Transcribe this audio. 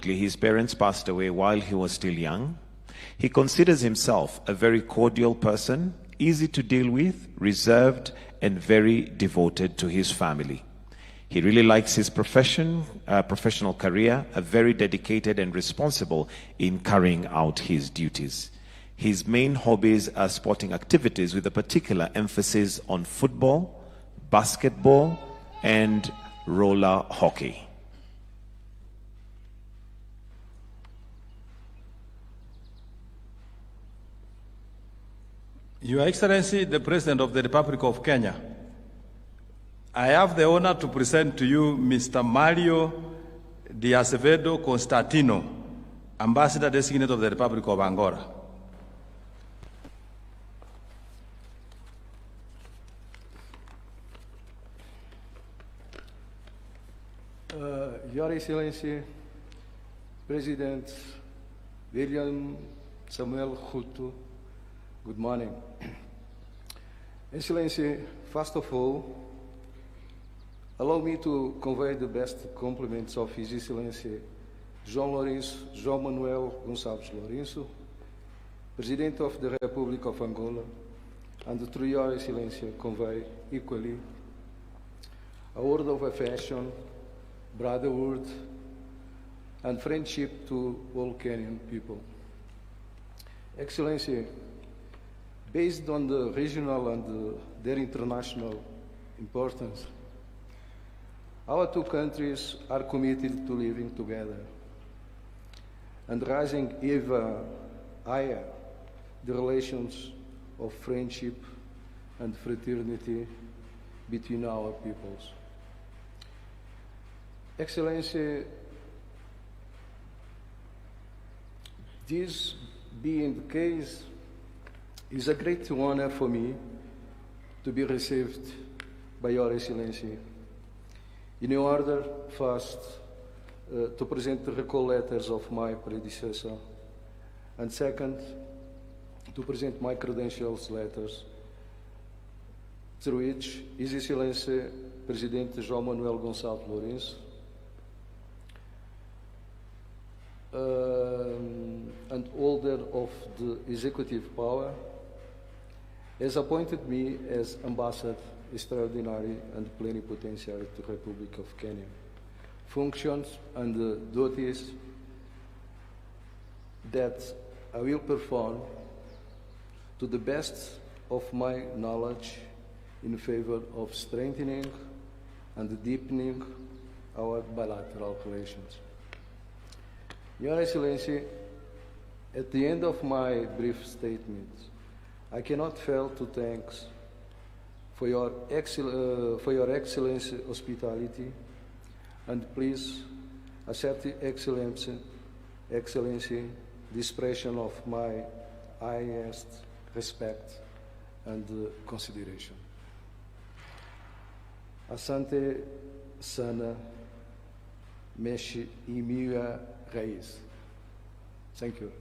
His parents passed away while he was still young. He considers himself a very cordial person, easy to deal with, reserved, and very devoted to his family. He really likes his professional career, very dedicated and responsible in carrying out his duties. His main hobbies are sporting activities with a particular emphasis on football, basketball, and roller hockey. Your Excellency, the President of the Republic of Kenya, I have the honor to present to you Mr. Mario de Acevedo Constantino, Ambassador Designate of the Republic of Angola. Your Excellency, President William Samuel Ruto, good morning. Excellency, first of all, allow me to convey the best compliments of His Excellency João Manuel Gonçalves Lourenço, President of the Republic of Angola, and to Your Excellency convey equally a word of affection, brotherhood, and friendship to all Kenyan people. Excellency, based on the regional and their international importance, our two countries are committed to living together and raising ever higher the relations of friendship and fraternity between our peoples. Excellency, this being the case, it's a great honor for me to be received by Your Excellency. In order, first, to present the recall letters of my predecessor, and second, to present my credentials letters, through which His Excellency President João Manuel Gonçalves Lourenço and holder of the executive power has appointed me as Ambassador Extraordinary and Plenipotentiary to the Republic of Kenya. Functions and duties that I will perform to the best of my knowledge in favor of strengthening and deepening our bilateral relations. Your Excellency, at the end of my brief statement, I cannot fail to thank for your Excellency hospitality, and please accept, Excellency, the expression of my highest respect and consideration. Asante sana meshi imiya raiz. Thank you.